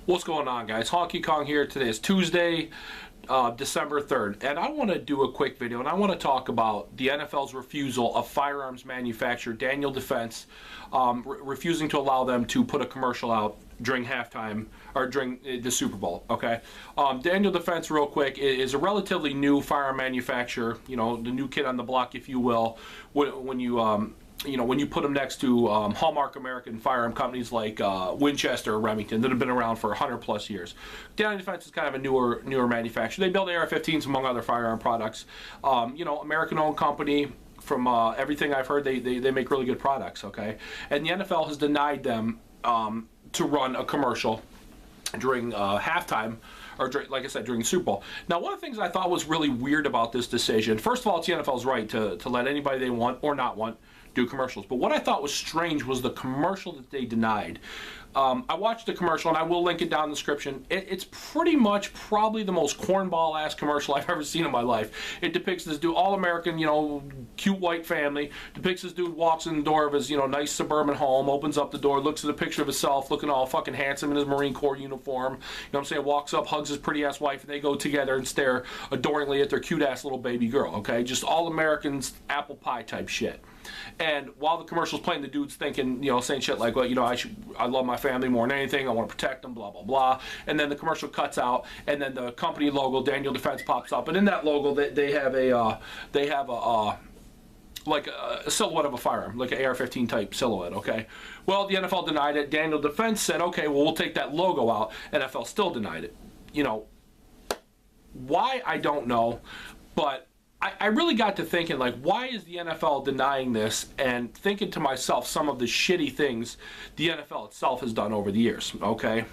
What's going on, guys? Honky Kong here. Today is Tuesday, December 3rd, and I want to do a quick video, and I want to talk about the NFL's refusal of firearms manufacturer Daniel Defense refusing to allow them to put a commercial out during halftime or during the Super Bowl. Okay, Daniel Defense, real quick, is a relatively new firearm manufacturer. You know, the new kid on the block, if you will. When you put them next to hallmark American firearm companies like Winchester or Remington that have been around for 100+ years. Daniel Defense is kind of a newer manufacturer. They build AR-15s among other firearm products. American-owned company. From everything I've heard, they make really good products, okay? And the NFL has denied them to run a commercial during halftime, or like I said, during the Super Bowl. Now, one of the things I thought was really weird about this decision, first of all, it's the NFL's right to let anybody they want or not want do commercials. But what I thought was strange was the commercial that they denied. I watched the commercial, and I will link it down in the description. It's pretty much probably the most cornball-ass commercial I've ever seen in my life. It depicts this dude, all-American, cute white family. Depicts this dude walks in the door of his, nice suburban home, opens up the door, looks at a picture of himself, looking all fucking handsome in his Marine Corps uniform. You know what I'm saying? Walks up, hugs his pretty-ass wife, and they go together and stare adoringly at their cute-ass little baby girl, okay? Just all-Americans, apple pie type shit. And while the commercial's playing, the dude's thinking, saying shit like, well, I love my family more than anything. I want to protect them, blah, blah, blah. And then the commercial cuts out, and then the company logo, Daniel Defense, pops up. And in that logo, they have a silhouette of a firearm, like an AR-15 type silhouette, okay? Well, the NFL denied it. Daniel Defense said, okay, well, we'll take that logo out. NFL still denied it. Why, I don't know, but I really got to thinking, like, why is the NFL denying this, and thinking to myself some of the shitty things the NFL itself has done over the years, okay?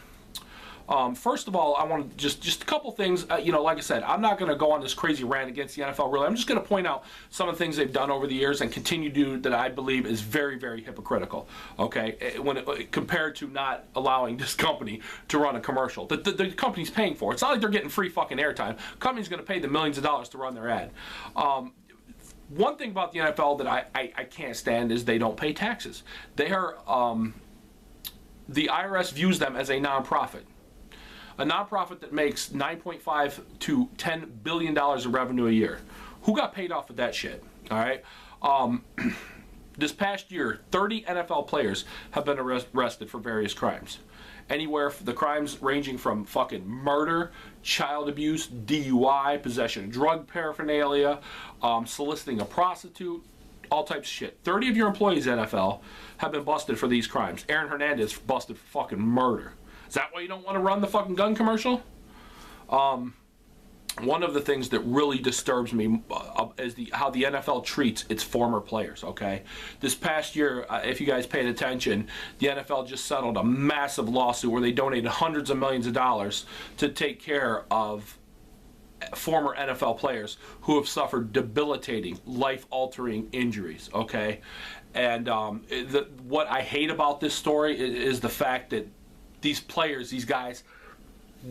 First of all, I want to just a couple things. Like I said, I'm not going to go on this crazy rant against the NFL, really. I'm just going to point out some of the things they've done over the years and continue to do that I believe is very, very hypocritical, okay, compared to not allowing this company to run a commercial that the company's paying for. It's not like they're getting free fucking airtime. The company's going to pay them millions of dollars to run their ad. One thing about the NFL that I can't stand is they don't pay taxes. They are, the IRS views them as a nonprofit. A nonprofit that makes $9.5 to $10 billion of revenue a year. Who got paid off of that shit? All right. This past year, 30 NFL players have been arrested for various crimes. Anywhere, the crimes ranging from fucking murder, child abuse, DUI, possession of drug paraphernalia, soliciting a prostitute, all types of shit. 30 of your employees, NFL, have been busted for these crimes. Aaron Hernandez busted for fucking murder. Is that why you don't want to run the fucking gun commercial? One of the things that really disturbs me is how the NFL treats its former players, okay? This past year, if you guys paid attention, the NFL just settled a massive lawsuit where they donated hundreds of millions of dollars to take care of former NFL players who have suffered debilitating, life-altering injuries, okay? And what I hate about this story is the fact that these players, these guys,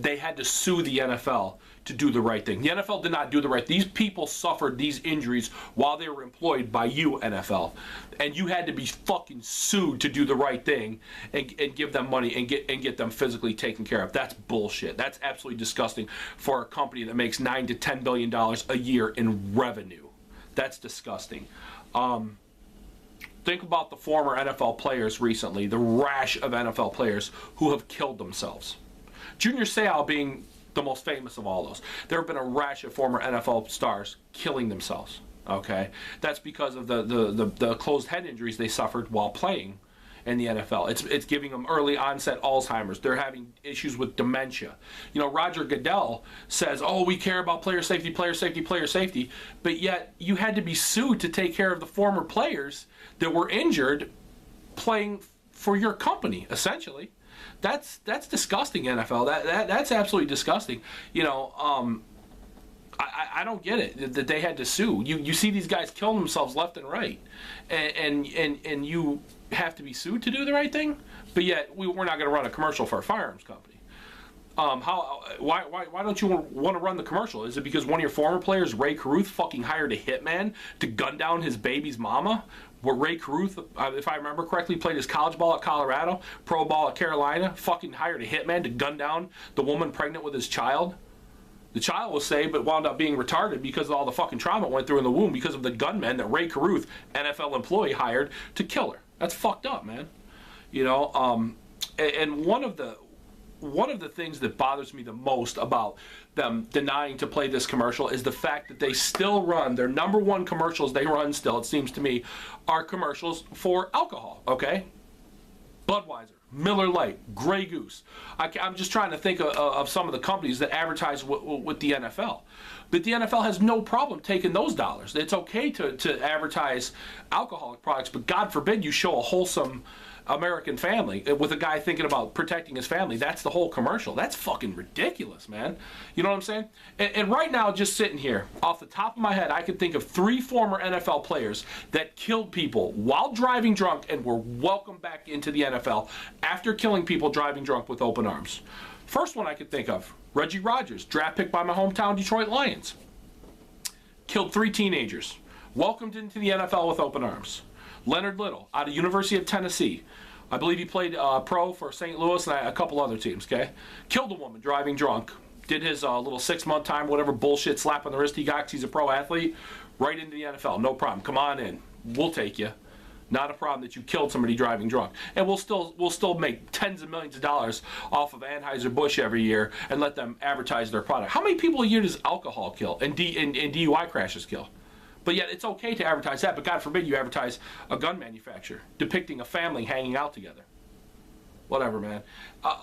they had to sue the NFL to do the right thing. The NFL did not do the right thing. These people suffered these injuries while they were employed by you, NFL. And you had to be fucking sued to do the right thing and give them money and get them physically taken care of. That's bullshit. That's absolutely disgusting for a company that makes $9 to $10 billion a year in revenue. That's disgusting. Think about the former NFL players recently, the rash of NFL players who have killed themselves. Junior Seau being the most famous of all those. There have been a rash of former NFL stars killing themselves, okay? That's because of the closed head injuries they suffered while playing in the NFL. It's giving them early onset Alzheimer's. They're having issues with dementia. Roger Goodell says, oh, we care about player safety, player safety, player safety, but yet you had to be sued to take care of the former players that were injured playing for your company, essentially. That's disgusting, NFL. That's absolutely disgusting. I don't get it that they had to sue. You see these guys killing themselves left and right, and you have to be sued to do the right thing, but yet we're not going to run a commercial for a firearms company. Why don't you want to run the commercial? Is it because one of your former players, Ray Caruth, fucking hired a hitman to gun down his baby's mama What Ray Caruth, if I remember correctly, played his college ball at Colorado, pro ball at Carolina, fucking hired a hitman to gun down the woman pregnant with his child. The child was saved, but wound up being retarded because of all the fucking trauma it went through in the womb because of the gunman that Ray Caruth, NFL employee, hired to kill her. That's fucked up, man. You know, and one of the things that bothers me the most about them denying to play this commercial is the fact that they still run, their number one commercials they run still, it seems to me, are commercials for alcohol, okay? Budweiser, Miller Lite, Grey Goose. I'm just trying to think of some of the companies that advertise with the NFL. But the NFL has no problem taking those dollars. It's okay to advertise alcoholic products, but God forbid you show a wholesome American family with a guy thinking about protecting his family. That's the whole commercial. That's fucking ridiculous, man. You know what I'm saying? And right now, just sitting here, off the top of my head, I could think of 3 former NFL players that killed people while driving drunk and were welcomed back into the NFL after killing people driving drunk with open arms. First one I could think of, Reggie Rogers, draft pick by my hometown Detroit Lions. Killed 3 teenagers, welcomed into the NFL with open arms. Leonard Little, out of University of Tennessee. I believe he played pro for St. Louis and a couple other teams, okay? Killed a woman driving drunk. Did his little 6-month time, whatever bullshit slap on the wrist he got because he's a pro athlete. Right into the NFL, no problem. Come on in. We'll take you. Not a problem that you killed somebody driving drunk. And we'll still make tens of millions of dollars off of Anheuser-Busch every year and let them advertise their product. How many people a year does alcohol kill and DUI crashes kill? But yet it's okay to advertise that, but God forbid you advertise a gun manufacturer depicting a family hanging out together. Whatever, man.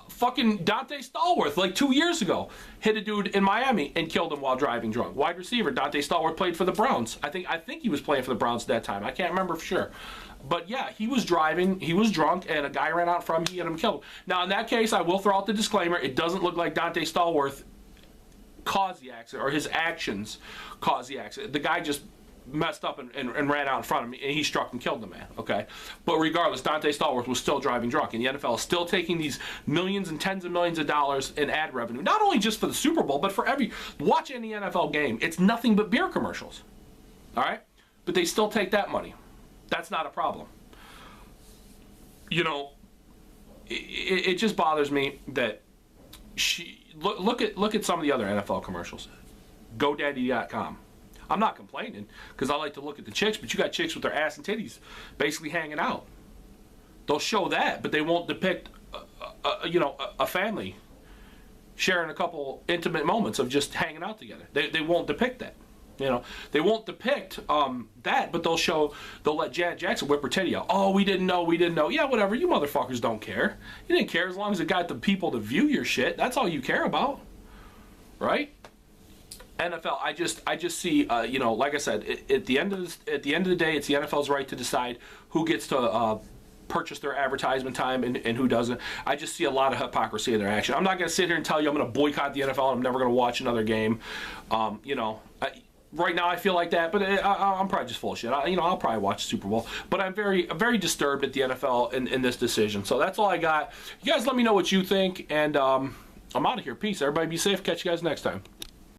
Fucking Dante Stallworth, like 2 years ago, hit a dude in Miami and killed him while driving drunk. Wide receiver, Dante Stallworth played for the Browns. I think he was playing for the Browns at that time. I can't remember for sure. But yeah, he was driving, he was drunk, and a guy ran out from him, he hit him and killed him. Now, in that case, I will throw out the disclaimer, it doesn't look like Dante Stallworth caused the accident, or his actions caused the accident. The guy just messed up and ran out in front of me, and he struck and killed the man, okay? But regardless, Dante Stallworth was still driving drunk, and the NFL is still taking these millions and tens of millions of dollars in ad revenue, not only just for the Super Bowl, but for watch any NFL game. It's nothing but beer commercials, all right? But they still take that money. That's not a problem. You know, it just bothers me that look at some of the other NFL commercials. GoDaddy.com. I'm not complaining because I like to look at the chicks, but you got chicks with their ass and titties basically hanging out. They'll show that, but they won't depict, a family sharing a couple intimate moments of just hanging out together. They won't depict that. You know, they won't depict that, but they'll let Janet Jackson whip her titty out. Oh, we didn't know. Yeah, whatever. You motherfuckers don't care. You didn't care as long as it got the people to view your shit. That's all you care about, right? NFL, I just see, like I said, at the end of the day, it's the NFL's right to decide who gets to purchase their advertisement time and who doesn't. I just see a lot of hypocrisy in their action. I'm not going to sit here and tell you I'm going to boycott the NFL and I'm never going to watch another game. Right now I feel like that, but I'm probably just full of shit. I'll probably watch the Super Bowl, but I'm very disturbed at the NFL in this decision. So that's all I got. You guys let me know what you think, and I'm out of here. Peace. Everybody be safe. Catch you guys next time.